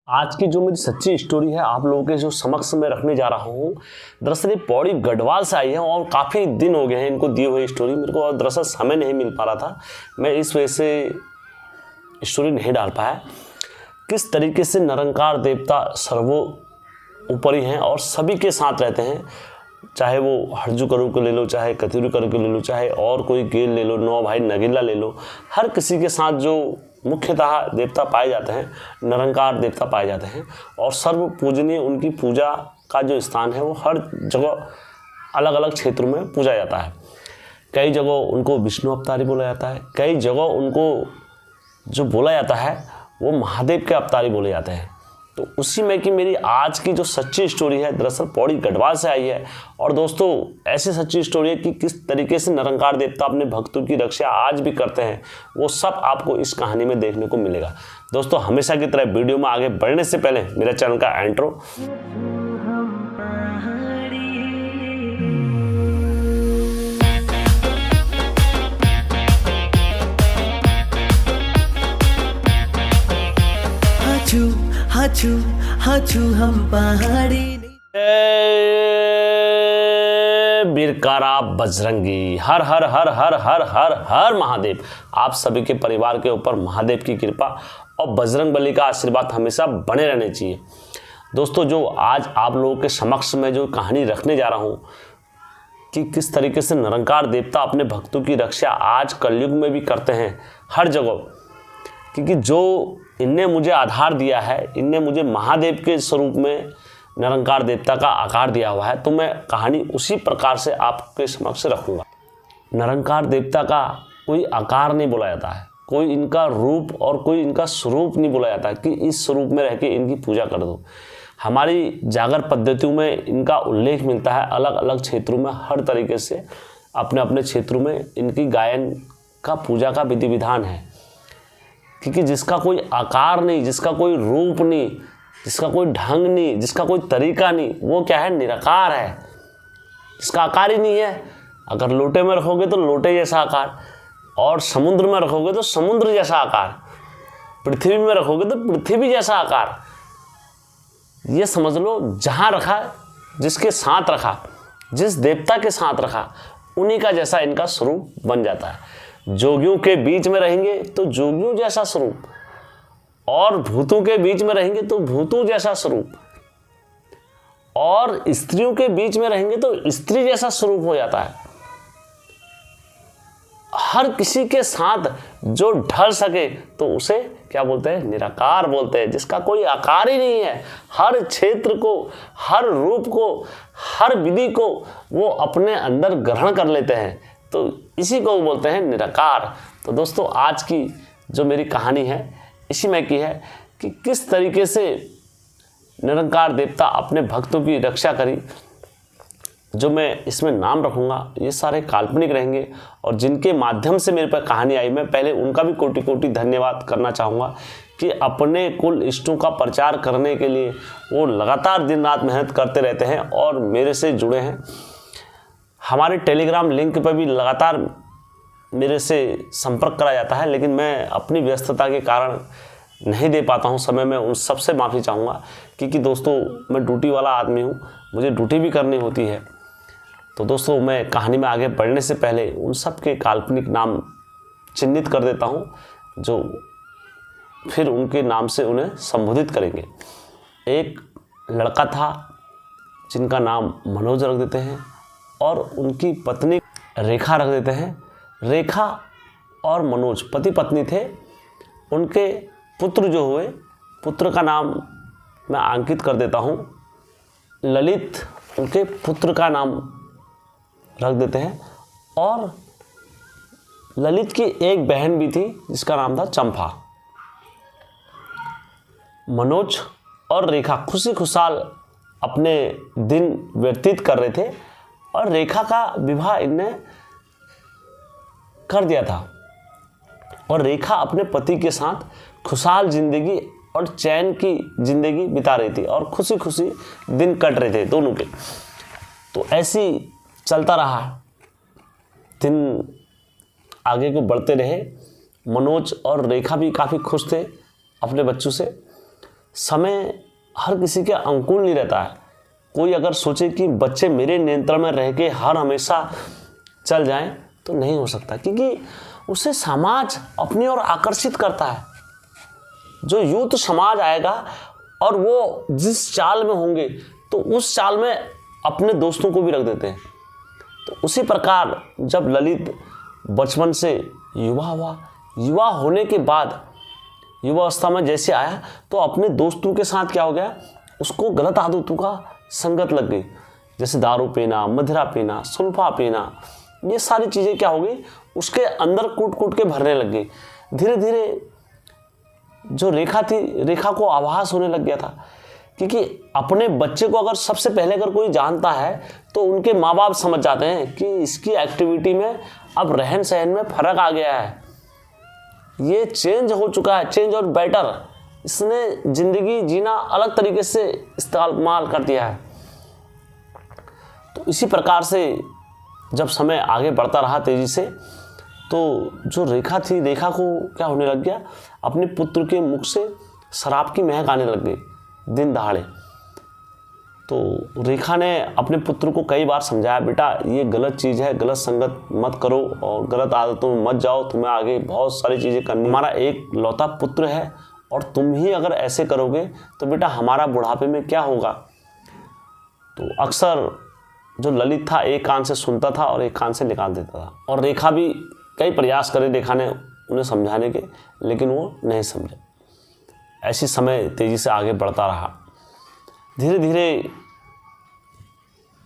आज की जो मेरी सच्ची स्टोरी है आप लोगों के जो समक्ष में रखने जा रहा हूँ, दरअसल ये पौड़ी गढ़वाल से आई है और काफ़ी दिन हो गए हैं इनको दी हुई स्टोरी। मेरे को दरअसल समय नहीं मिल पा रहा था, मैं इस वजह से स्टोरी नहीं डाल पाया। किस तरीके से निरंकार देवता सर्वोपरि हैं और सभी के साथ रहते हैं, चाहे वो हरजू करू को ले लो, चाहे कतिरू करू को ले लो, चाहे और कोई गेल ले लो, नौ भाई नगीला ले लो, हर किसी के साथ जो मुख्यतः देवता पाए जाते हैं, निरंकार देवता पाए जाते हैं और सर्व पूजनीय उनकी पूजा का जो स्थान है वो हर जगह अलग अलग क्षेत्रों में पूजा जाता है। कई जगह उनको विष्णु अवतारी बोला जाता है, कई जगह उनको जो बोला जाता है वो महादेव के अवतारी बोले जाते हैं। तो उसी में कि मेरी आज की जो सच्ची स्टोरी है दरअसल पौड़ी गढ़वाल से आई है। और दोस्तों ऐसी सच्ची स्टोरी है कि किस तरीके से निरंकार देवता अपने भक्तों की रक्षा आज भी करते हैं, वो सब आपको इस कहानी में देखने को मिलेगा। दोस्तों हमेशा की तरह वीडियो में आगे बढ़ने से पहले मेरे चैनल का इंट्रो। हाचू हम पहाड़ी बिरकारा बजरंगी, हर हर हर हर हर हर हर महादेव। आप सभी के परिवार के ऊपर महादेव की कृपा और बजरंग बली का आशीर्वाद हमेशा बने रहने चाहिए। दोस्तों जो आज आप लोगों के समक्ष में जो कहानी रखने जा रहा हूँ कि किस तरीके से निरंकार देवता अपने भक्तों की रक्षा आज कलयुग में भी करते हैं हर जगह, क्योंकि जो इनने मुझे आधार दिया है, इनने मुझे महादेव के स्वरूप में निरंकार देवता का आकार दिया हुआ है, तो मैं कहानी उसी प्रकार से आपके समक्ष रखूँगा। निरंकार देवता का कोई आकार नहीं बोला जाता है, कोई इनका रूप और कोई इनका स्वरूप नहीं बोला जाता कि इस स्वरूप में रह के इनकी पूजा कर दो। हमारी जागर पद्धतियों में इनका उल्लेख मिलता है, अलग अलग क्षेत्रों में हर तरीके से अपने अपने क्षेत्रों में इनकी गायन का पूजा का विधि विधान है। क्योंकि जिसका कोई आकार नहीं, जिसका कोई रूप नहीं, जिसका कोई ढंग नहीं, जिसका कोई तरीका नहीं, वो क्या है, निराकार है, जिसका आकार ही नहीं है। अगर लोटे में रखोगे तो लोटे जैसा आकार, और समुद्र में रखोगे तो समुद्र जैसा आकार, पृथ्वी में रखोगे तो पृथ्वी जैसा आकार। ये समझ लो जहाँ रखा, जिसके साथ रखा, जिस देवता के साथ रखा, उन्हीं का जैसा इनका स्वरूप बन जाता है। जोगियों के बीच में रहेंगे तो जोगियों जैसा स्वरूप, और भूतों के बीच में रहेंगे तो भूतों जैसा स्वरूप, और स्त्रियों के बीच में रहेंगे तो स्त्री जैसा स्वरूप हो जाता है। हर किसी के साथ जो ढल सके तो उसे क्या बोलते हैं, निराकार बोलते हैं, जिसका कोई आकार ही नहीं है। हर क्षेत्र को, हर रूप को, हर विधि को वो अपने अंदर ग्रहण कर लेते हैं, तो इसी को बोलते हैं निराकार। तो दोस्तों आज की जो मेरी कहानी है इसी में की है कि किस तरीके से निरंकार देवता अपने भक्तों की रक्षा करी। जो मैं इसमें नाम रखूँगा ये सारे काल्पनिक रहेंगे, और जिनके माध्यम से मेरे पर कहानी आई, मैं पहले उनका भी कोटि कोटि धन्यवाद करना चाहूँगा कि अपने कुल इष्टों का प्रचार करने के लिए वो लगातार दिन रात मेहनत करते रहते हैं और मेरे से जुड़े हैं। हमारे टेलीग्राम लिंक पर भी लगातार मेरे से संपर्क करा जाता है, लेकिन मैं अपनी व्यस्तता के कारण नहीं दे पाता हूं समय में। उन सबसे माफ़ी चाहूँगा, क्योंकि दोस्तों मैं ड्यूटी वाला आदमी हूं, मुझे ड्यूटी भी करनी होती है। तो दोस्तों मैं कहानी में आगे बढ़ने से पहले उन सब के काल्पनिक नाम चिन्हित कर देता हूं, जो फिर उनके नाम से उन्हें संबोधित करेंगे। एक लड़का था जिनका नाम मनोज रख देते हैं, और उनकी पत्नी रेखा रख देते हैं। रेखा और मनोज पति पत्नी थे। उनके पुत्र जो हुए, पुत्र का नाम मैं अंकित कर देता हूँ, ललित उनके पुत्र का नाम रख देते हैं। और ललित की एक बहन भी थी जिसका नाम था चंपा। मनोज और रेखा खुशी खुशहाल अपने दिन व्यतीत कर रहे थे, और रेखा का विवाह इनने कर दिया था, और रेखा अपने पति के साथ खुशहाल जिंदगी और चैन की जिंदगी बिता रही थी, और खुशी खुशी दिन कट रहे थे दोनों के। तो ऐसी चलता रहा, दिन आगे को बढ़ते रहे। मनोज और रेखा भी काफ़ी खुश थे अपने बच्चों से। समय हर किसी के अनुकूल नहीं रहता है। कोई अगर सोचे कि बच्चे मेरे नियंत्रण में रह के हर हमेशा चल जाएं तो नहीं हो सकता, क्योंकि उसे समाज अपनी ओर आकर्षित करता है। जो यूथ समाज आएगा और वो जिस चाल में होंगे तो उस चाल में अपने दोस्तों को भी रख देते हैं। तो उसी प्रकार जब ललित बचपन से युवा हुआ, युवा होने के बाद युवावस्था में जैसे आया तो अपने दोस्तों के साथ क्या हो गया, उसको गलत आदतों का संगत लग गई। जैसे दारू पीना, मदिरा पीना, सुल्फा पीना, ये सारी चीज़ें क्या हो गई, उसके अंदर कूट कूट के भरने लग गई। धीरे धीरे जो रेखा थी, रेखा को आभास होने लग गया था, क्योंकि अपने बच्चे को अगर सबसे पहले अगर कोई जानता है तो उनके माँ बाप समझ जाते हैं कि इसकी एक्टिविटी में अब रहन सहन में फ़र्क आ गया है, ये चेंज हो चुका है, चेंज और बेटर, इसने ज़िंदगी जीना अलग तरीके से इस्तेमाल कर दिया है। तो इसी प्रकार से जब समय आगे बढ़ता रहा तेज़ी से, तो जो रेखा थी, रेखा को क्या होने लग गया, अपने पुत्र के मुख से शराब की महक आने लग गई दिन दहाड़े। तो रेखा ने अपने पुत्र को कई बार समझाया, बेटा ये गलत चीज़ है, गलत संगत मत करो और गलत आदतों में मत जाओ, तुम्हें आगे बहुत सारी चीज़ें करनी। हमारा एक लौता पुत्र है और तुम ही अगर ऐसे करोगे तो बेटा हमारा बुढ़ापे में क्या होगा। तो अक्सर जो ललित था एक कान से सुनता था और एक कान से निकाल देता था, और रेखा भी कई प्रयास करे रेखा ने उन्हें समझाने के, लेकिन वो नहीं समझे। ऐसी समय तेज़ी से आगे बढ़ता रहा। धीरे धीरे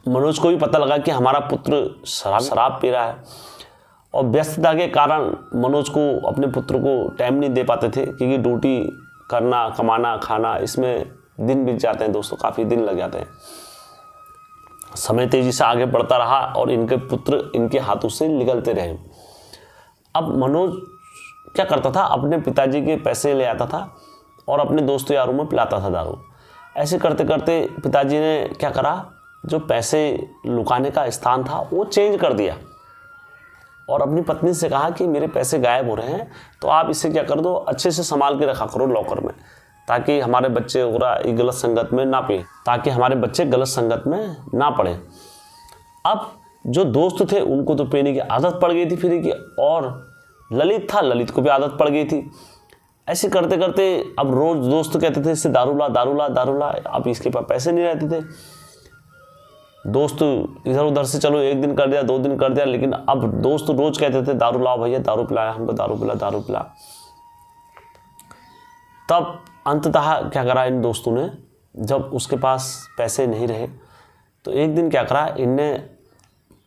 मनोज को भी पता लगा कि हमारा पुत्र शराब पी रहा है, और व्यस्तता के कारण मनोज को अपने पुत्र को टाइम नहीं दे पाते थे, क्योंकि ड्यूटी करना, कमाना, खाना, इसमें दिन बीत जाते हैं दोस्तों, काफ़ी दिन लग जाते हैं। समय तेज़ी से आगे बढ़ता रहा और इनके पुत्र इनके हाथों से निकलते रहे। अब मनोज क्या करता था, अपने पिताजी के पैसे ले आता था और अपने दोस्तों यारों में पिलाता था दारू। ऐसे करते करते पिताजी ने क्या करा, जो पैसे लुकाने का स्थान था वो चेंज कर दिया और अपनी पत्नी से कहा कि मेरे पैसे गायब हो रहे हैं, तो आप इसे क्या कर दो, अच्छे से संभाल के रखा करो लॉकर में, ताकि हमारे बच्चे वगैरह गलत संगत में ना पिए, ताकि हमारे बच्चे गलत संगत में ना पड़े। अब जो दोस्त थे उनको तो पीने की आदत पड़ गई थी फिर की, और ललित था, ललित को भी आदत पड़ गई थी। ऐसे करते करते अब रोज दोस्त कहते थे इससे दारू ला, दारू ला, दारू ला। अब इसके पास पैसे नहीं रहते थे, दोस्त इधर उधर से चलो एक दिन कर दिया, 2 दिन कर दिया, लेकिन अब दोस्त रोज कहते थे दारू लाओ भैया, दारू पिलाया हमको, दारू पिला, दारू पिला। तब अंततः क्या करा इन दोस्तों ने, जब उसके पास पैसे नहीं रहे तो एक दिन क्या करा, इनने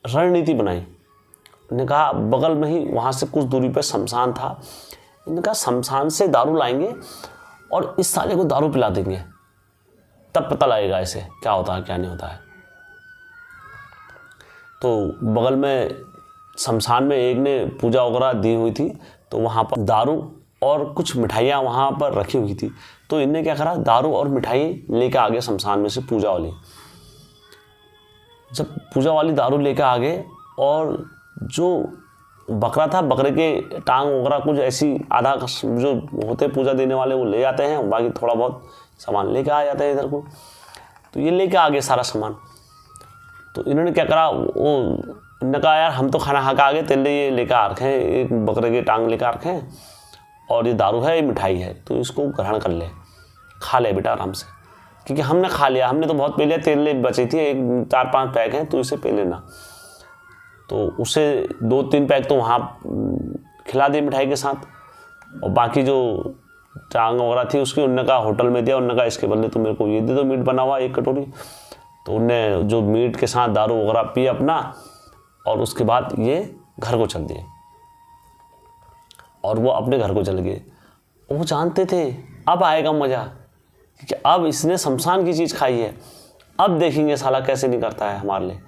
रणनीति बनाई। इन्होंने कहा बगल में ही वहाँ से कुछ दूरी पे शमशान था, इन्होंने कहा शमशान से दारू लाएंगे और इस साले को दारू पिला देंगे, तब पता लगेगा इसे क्या होता है क्या नहीं होता है। तो बगल में शमशान में एक ने पूजा वगैरह दी हुई थी, तो वहाँ पर दारू और कुछ मिठाइयाँ वहाँ पर रखी हुई थी। तो इनने क्या करा, दारू और मिठाई लेकर आ गए शमशान में से पूजा वाली। जब पूजा वाली दारू लेकर आ गए और जो बकरा था, बकरे के टांग वगैरह कुछ ऐसी आधा जो होते पूजा देने वाले वो ले जाते हैं, बाकी थोड़ा बहुत सामान लेके आ जाते हैं इधर को। तो ये लेके आ गए सारा सामान। तो इन्होंने क्या करा, वो इन्होंने कहा यार हम तो खाना खा के आ गए, तेरे लिए ये लेकर आ रखे हैं, एक बकरे के टांग लेकर आ रखे हैं और ये दारू है, ये मिठाई है, तो इसको ग्रहण कर ले, खा ले बेटा आराम से, क्योंकि हमने खा लिया, हमने तो बहुत पी लिया, तेरे लिए बची थी, 4-5 पैक हैं, तो इसे पी लेना। तो उसे 2-3 पैक तो वहाँ खिला दिए मिठाई के साथ, और बाकी जो टांग वगैरह थी उसकी उन्होंने कहा होटल में दिया। उन्होंने कहा इसके बदले तो मेरे को ये दे दो मीट बना हुआ 1 कटोरी। तो उनने जो मीट के साथ दारू वगैरह पी अपना, और उसके बाद ये घर को चल दिए और वो अपने घर को चल गए। वो जानते थे अब आएगा मज़ा, क्योंकि अब इसने शमशान की चीज़ खाई है, अब देखेंगे साला कैसे नहीं करता है हमारे लिए।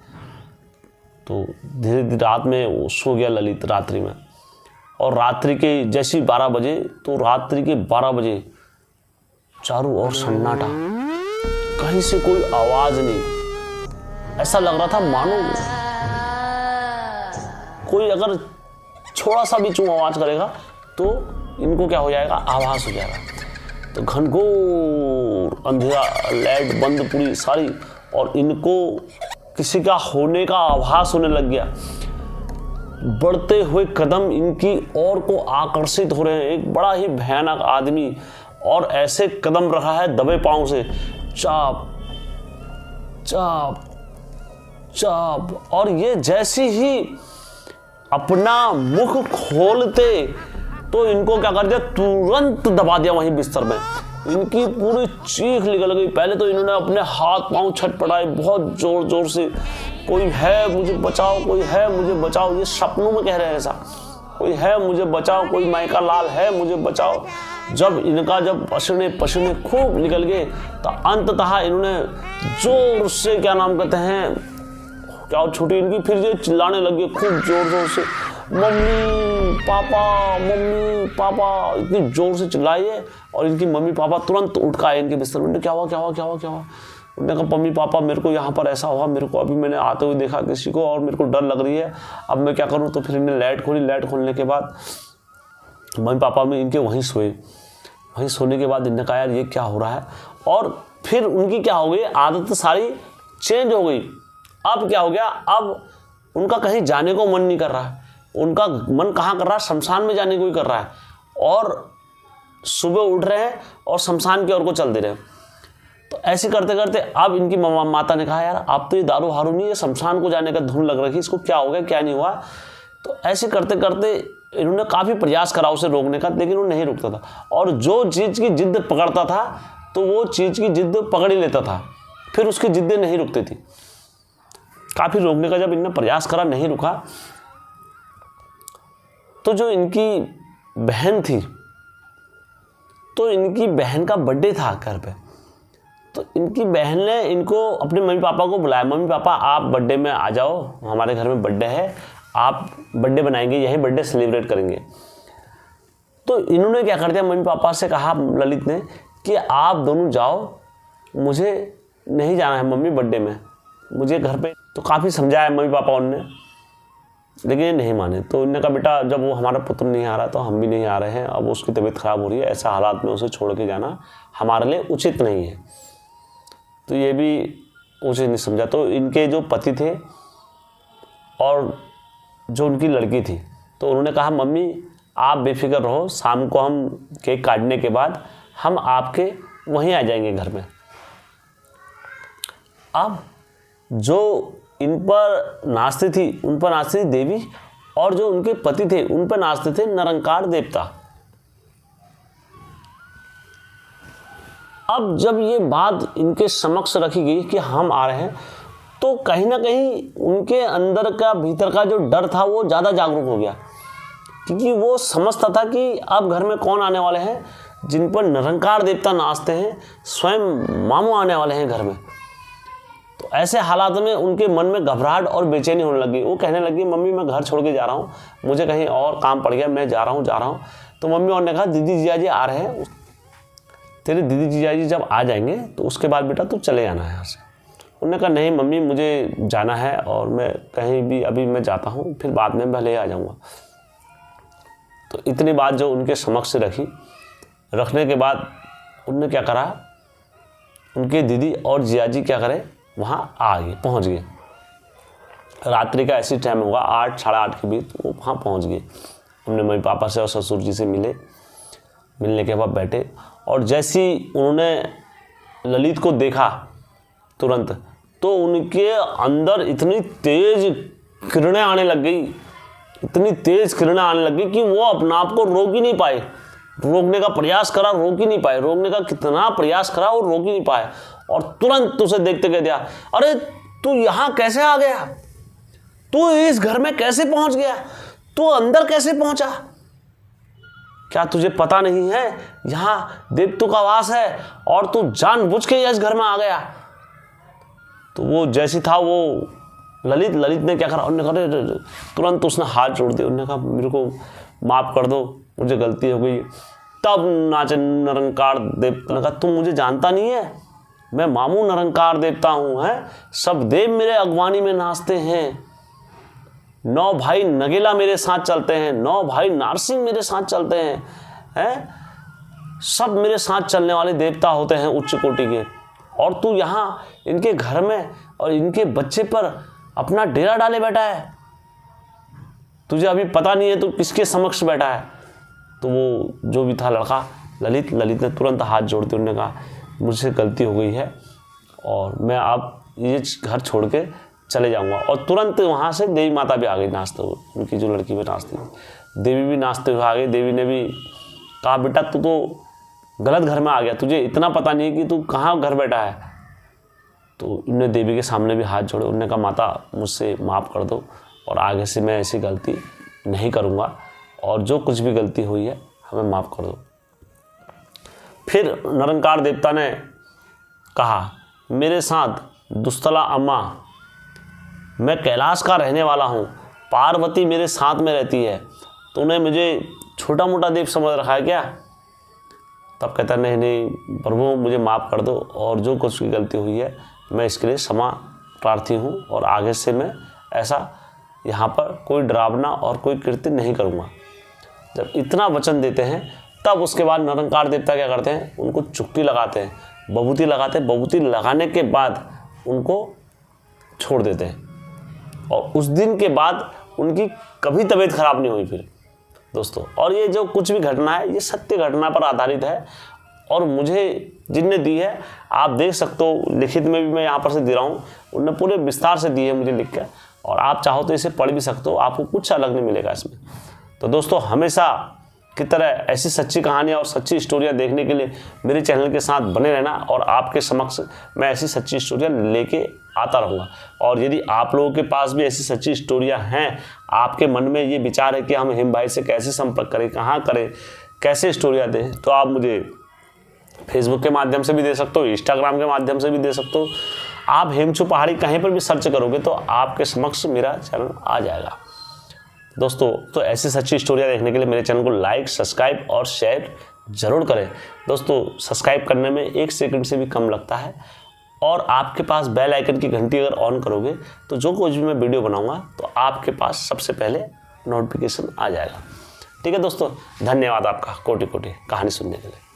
तो धीरे धीरे रात में वो सो गया ललित रात्रि में, और रात्रि के जैसी 12 बजे, तो रात्रि के 12 बजे चारों ओर सन्नाटा, कहीं से कोई आवाज़ नहीं। ऐसा लग रहा था मानो कोई अगर थोड़ा सा भी चूं आवाज़ करेगा तो इनको क्या हो जाएगा, आभास हो जाएगा। तो घनघोर अंधेरा, लाइट बंद पूरी सारी, और इनको किसी का होने का आभास होने लग गया। बढ़ते हुए कदम इनकी ओर को आकर्षित हो रहे हैं। एक बड़ा ही भयानक आदमी और ऐसे कदम रखा है दबे पांव से, चाप चाप चाप, और ये जैसी ही अपना मुख खोलते तो इनको क्या कर दिया, तुरंत दबा दिया वहीं बिस्तर में। इनकी पूरी चीख निकल गई। पहले तो इन्होंने अपने हाथ पांव छटपटाए बहुत जोर जोर से, कोई है मुझे बचाओ, कोई है मुझे बचाओ। ये सपनों में कह रहे हैं ऐसा, कोई है मुझे बचाओ, कोई माइका लाल है मुझे बचाओ। जब पसीने पसीने खूब निकल गए तो अंततः इन्होंने जोर से क्या नाम कहते हैं, क्या छुट्टी इनकी, फिर ये चिल्लाने लगे खूब जोर जोर से, मम्मी पापा, इतनी जोर से चिल्लाइए। और इनकी मम्मी पापा तुरंत उठ के आए इनके बिस्तर में। क्या हुआ उन्होंने कहा, मम्मी पापा मेरे को यहाँ पर ऐसा हुआ, मेरे को अभी मैंने आते हुए देखा किसी को और मेरे को डर लग रही है, अब मैं क्या करूँ। तो फिर इन्हें लाइट खोली। लाइट खोलने के बाद मम्मी पापा में इनके वहीं सोए। वहीं सोने के बाद इन्होंने कहा यार ये क्या हो रहा है। और फिर उनकी क्या हो गई, आदत सारी चेंज हो गई। अब क्या हो गया, अब उनका कहीं जाने को मन नहीं कर रहा है। उनका मन कहाँ कर रहा है, शमशान में जाने को ही कर रहा है। और सुबह उठ रहे हैं और शमशान की ओर को चल दे रहे हैं। तो ऐसे करते करते अब इनकी माता ने कहा यार आप तो ये दारू हारू नहीं, ये शमशान को जाने का धुन लग रही है, इसको क्या हो गया क्या नहीं हुआ। तो ऐसे करते करते इन्होंने काफ़ी प्रयास करा उसे रोकने का, लेकिन वो नहीं रुकता था। और जो चीज़ की जिद्द पकड़ता था तो वो चीज़ की जिद्द पकड़ ही लेता था, फिर उसकी जिद्दें नहीं रुकती थी। काफ़ी रोकने का जब इन्होंने प्रयास करा, नहीं रुका, तो जो इनकी बहन थी, तो इनकी बहन का बर्थडे था घर पे। तो इनकी बहन ने इनको अपने मम्मी पापा को बुलाया, मम्मी पापा आप बर्थडे में आ जाओ, हमारे घर में बर्थडे है, आप बर्थडे बनाएंगे, यही बर्थडे सेलिब्रेट करेंगे। तो इन्होंने क्या कर दिया, मम्मी पापा से कहा ललित ने कि आप दोनों जाओ, मुझे नहीं जाना है मम्मी बर्थडे में, मुझे घर पे। तो काफ़ी समझाया मम्मी पापा उनने, लेकिन ये नहीं माने। तो उन्होंने कहा बेटा जब वो हमारा पुत्र नहीं आ रहा तो हम भी नहीं आ रहे हैं, अब उसकी तबीयत खराब हो रही है, ऐसा हालात में उसे छोड़ के जाना हमारे लिए उचित नहीं है। तो ये भी उचित नहीं समझा। तो इनके जो पति थे और जो उनकी लड़की थी, तो उन्होंने कहा मम्मी आप बेफिक्र रहो, शाम को हम केक काटने के बाद हम आपके वहीं आ जाएंगे घर में। अब जो इन पर नाचती थी, उन पर नाचती थी देवी, और जो उनके पति थे उन पर नाचते थे निरंकार देवता। अब जब ये बात इनके समक्ष रखी गई कि हम आ रहे हैं, तो कहीं ना कहीं उनके अंदर का भीतर का जो डर था वो ज़्यादा जागरूक हो गया, क्योंकि वो समझता था कि अब घर में कौन आने वाले हैं, जिन पर निरंकार देवता नाचते हैं, स्वयं मामू आने वाले हैं घर में। तो ऐसे हालात में उनके मन में घबराहट और बेचैनी होने लगी। वो कहने लगी मम्मी मैं घर छोड़ के जा रहा हूँ, मुझे कहीं और काम पड़ गया, मैं जा रहा हूँ। तो मम्मी और ने कहा दीदी जीजा जी आ रहे हैं, तेरे दीदी जीजा जी जब आ जाएंगे तो उसके बाद बेटा तू चले जाना है यहाँ से। उन्होंने कहा नहीं मम्मी मुझे जाना है और मैं कहीं भी अभी मैं जाता हूँ, फिर बाद में भले ही आ जाऊँगा। तो इतनी बात जो उनके समक्ष रखने के बाद उन्होंने क्या करा, उनके दीदी और जिया जी क्या करे, वहाँ आ गए, पहुँच गए। रात्रि का ऐसी टाइम होगा 8 साढ़े 8 के बीच वो वहाँ पहुँच गए। हमने मम्मी पापा से और ससुर जी से मिलने के बाद बैठे, और जैसी उन्होंने ललित को देखा तुरंत, तो उनके अंदर इतनी तेज किरणें आने लग गई, इतनी तेज किरणें आने लग गई कि वो अपने आप को रोक ही नहीं पाए। रोकने का प्रयास करा, रोक ही नहीं पाए। रोकने का कितना प्रयास करा और रोक ही नहीं पाए। और तुरंत उसे देखते कह दिया अरे तू यहाँ कैसे आ गया, तू इस घर में कैसे पहुंच गया, तू अंदर कैसे पहुंचा, क्या तुझे पता नहीं है यहाँ देवतू का वास है और तू जानबूझ के इस घर में आ गया। तो वो जैसी था वो ललित ने क्या करा, उन्होंने कहा तुरंत उसने हाथ जोड़ दिया। उन्होंने कहा मेरे को माफ़ कर दो, मुझे गलती हो गई। तब नाचे निरंकार देवता ने कहा तुम मुझे जानता नहीं है, मैं मामू निरंकार देवता हूँ, है सब देव मेरे अगवानी में नाचते हैं, 9 भाई नगेला मेरे साथ चलते हैं, 9 भाई नारसिंह मेरे साथ चलते हैं, सब मेरे साथ चलने वाले देवता होते हैं उच्च कोटि के, और तू यहाँ इनके घर में और इनके बच्चे पर अपना डेरा डाले बैठा है। तुझे अभी पता नहीं है तू किसके समक्ष बैठा है। तो वो जो भी था लड़का ललित ने तुरंत हाथ जोड़ते उन्होंने कहा, मुझसे गलती हो गई है और मैं अब ये घर छोड़ के चले जाऊंगा। और तुरंत वहाँ से देवी माता भी आ गई नाचते हुए, उनकी जो लड़की भी नाचती थी, देवी भी नाचते हुए आ गई। देवी ने भी कहा, बेटा तू तो गलत घर में आ गया, तुझे इतना पता नहीं है कि तू कहाँ घर बैठा है। तो उन्होंने देवी के सामने भी हाथ जोड़े, उन्होंने कहा, माता मुझसे माफ़ कर दो और आगे से मैं ऐसी गलती नहीं करूँगा और जो कुछ भी गलती हुई है हमें माफ़ कर दो। फिर निरंकार देवता ने कहा, मेरे साथ दुस्तला अम्मा, मैं कैलाश का रहने वाला हूँ, पार्वती मेरे साथ में रहती है, तूने मुझे छोटा मोटा देव समझ रखा है क्या? तब कहता, नहीं प्रभु मुझे माफ़ कर दो और जो कुछ भी गलती हुई है मैं इसके लिए क्षमा प्रार्थी हूँ और आगे से मैं ऐसा यहाँ पर कोई डरावना और कोई कृत्य नहीं करूँगा। जब इतना वचन देते हैं तब उसके बाद निरंकार देवता क्या करते हैं, उनको चुक्की लगाते हैं, बबूती लगाते हैं। बबूती लगाने के बाद उनको छोड़ देते हैं और उस दिन के बाद उनकी कभी तबीयत खराब नहीं हुई फिर दोस्तों। और ये जो कुछ भी घटना है ये सत्य घटना पर आधारित है और मुझे जिनने दी है आप देख सकते हो, लिखित में भी मैं यहाँ पर से दे रहा हूँ, उनने पूरे विस्तार से दी है मुझे लिख के, और आप चाहो तो इसे पढ़ भी सकते हो, आपको कुछ अलग नहीं मिलेगा इसमें। तो दोस्तों हमेशा की तरह ऐसी सच्ची कहानियाँ और सच्ची स्टोरियाँ देखने के लिए मेरे चैनल के साथ बने रहना और आपके समक्ष मैं ऐसी सच्ची स्टोरियाँ लेके आता रहूँगा। और यदि आप लोगों के पास भी ऐसी सच्ची स्टोरियाँ हैं, आपके मन में ये विचार है कि हम हिम भाई से कैसे संपर्क करें, कहाँ करें, कैसे स्टोरियाँ दें, तो आप मुझे फेसबुक के माध्यम से भी दे सकते हो, इंस्टाग्राम के माध्यम से भी दे सकते हो। आप हेमचू पहाड़ी कहीं पर भी सर्च करोगे तो आपके समक्ष मेरा चैनल आ जाएगा दोस्तों। तो ऐसी सच्ची स्टोरियाँ देखने के लिए मेरे चैनल को लाइक, सब्सक्राइब और शेयर ज़रूर करें दोस्तों। सब्सक्राइब करने में 1 सेकंड से भी कम लगता है और आपके पास बेल आइकन की घंटी अगर ऑन करोगे तो जो कुछ भी मैं वीडियो बनाऊंगा तो आपके पास सबसे पहले नोटिफिकेशन आ जाएगा। ठीक है दोस्तों, धन्यवाद आपका कोटि कोटि कहानी सुनने के लिए।